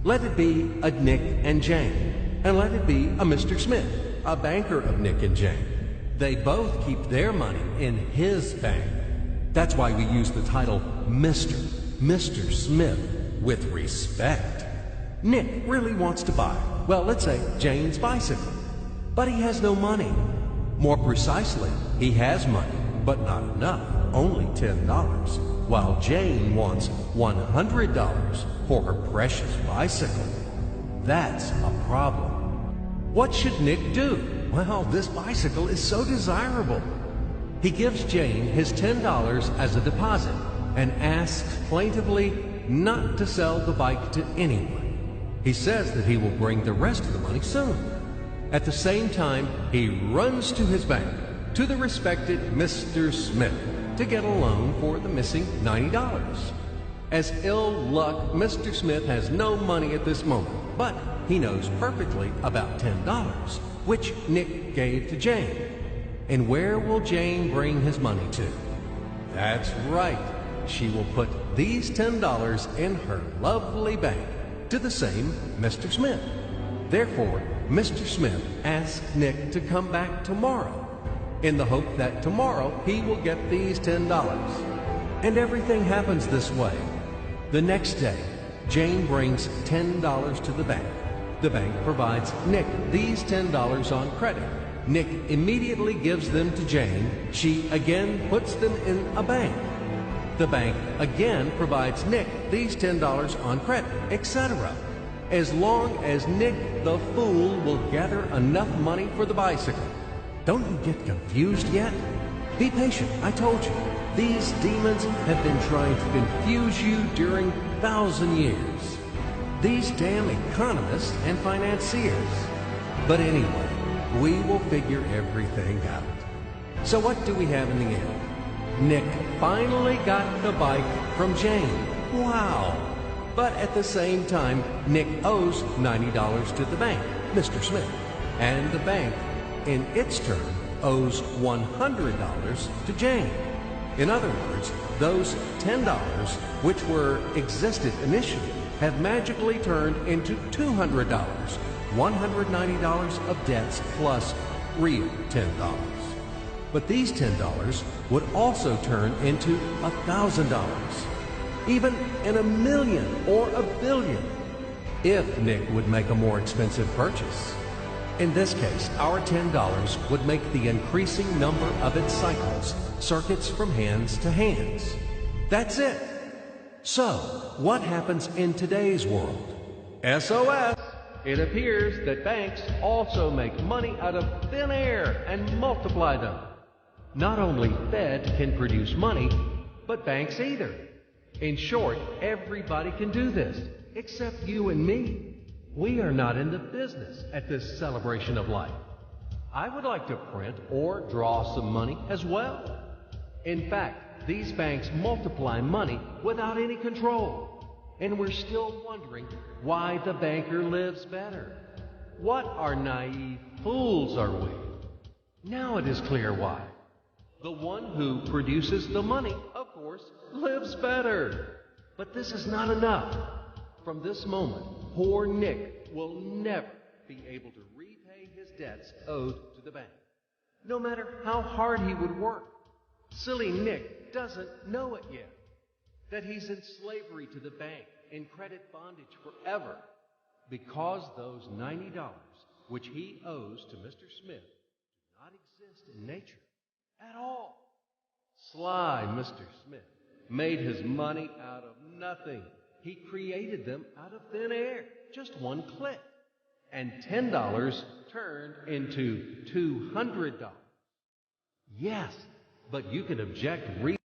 Let it be a Nick and Jane, and let it be a Mr. Smith, a banker of Nick and Jane. They both keep their money in his bank. That's why we use the title Mr. Smith with respect. Nick really wants to buy, well, let's say Jane's bicycle, but he has no money. More precisely, he has money, but not enough, only $10, while Jane wants $100 for her precious bicycle. That's a problem. What should Nick do? Well, this bicycle is so desirable. He gives Jane his $10 as a deposit and asks plaintively not to sell the bike to anyone. He says that he will bring the rest of the money soon. At the same time, he runs to his bank, to the respected Mr. Smith, to get a loan for the missing $90. As ill luck, Mr. Smith has no money at this moment, but he knows perfectly about $10, which Nick gave to Jane. And where will Jane bring his money to? That's right. She will put these $10 in her lovely bank to the same Mr. Smith. Therefore, Mr. Smith asks Nick to come back tomorrow in the hope that tomorrow he will get these $10. And everything happens this way. The next day, Jane brings $10 to the bank. The bank provides Nick these $10 on credit. Nick immediately gives them to Jane. She again puts them in a bank. The bank again provides Nick these $10 on credit, etc. As long as Nick the fool will gather enough money for the bicycle. Don't you get confused yet? Be patient, I told you. These demons have been trying to confuse you during 1,000 years. These damn economists and financiers. But anyway, we will figure everything out. So what do we have in the end? Nick finally got the bike from Jane. Wow! But at the same time, Nick owes $90 to the bank, Mr. Smith. And the bank, in its turn, owes $100 to Jane. In other words, those $10, which existed initially, have magically turned into $200, $190 of debts plus real $10. But these $10 would also turn into $1,000, even in $1 million or $1 billion, if Nick would make a more expensive purchase. In this case, our $10 would make the increasing number of its cycles, circuits from hands to hands. That's it. So, what happens in today's world? SOS! It appears that banks also make money out of thin air and multiply them. Not only Fed can produce money, but banks either. In short, everybody can do this, except you and me. We are not in the business at this celebration of life. I would like to print or draw some money as well. In fact, these banks multiply money without any control. And we're still wondering why the banker lives better. What are naive fools are we? Now it is clear why. The one who produces the money, of course, lives better. But this is not enough. From this moment, poor Nick will never be able to repay his debts owed to the bank, no matter how hard he would work. Silly Nick doesn't know it yet, that he's in slavery to the bank, in credit bondage forever, because those $90 which he owes to Mr. Smith do not exist in nature at all. Sly Mr. Smith made his money out of nothing. He created them out of thin air, just one click. And $10 turned into $200. Yes, but you can object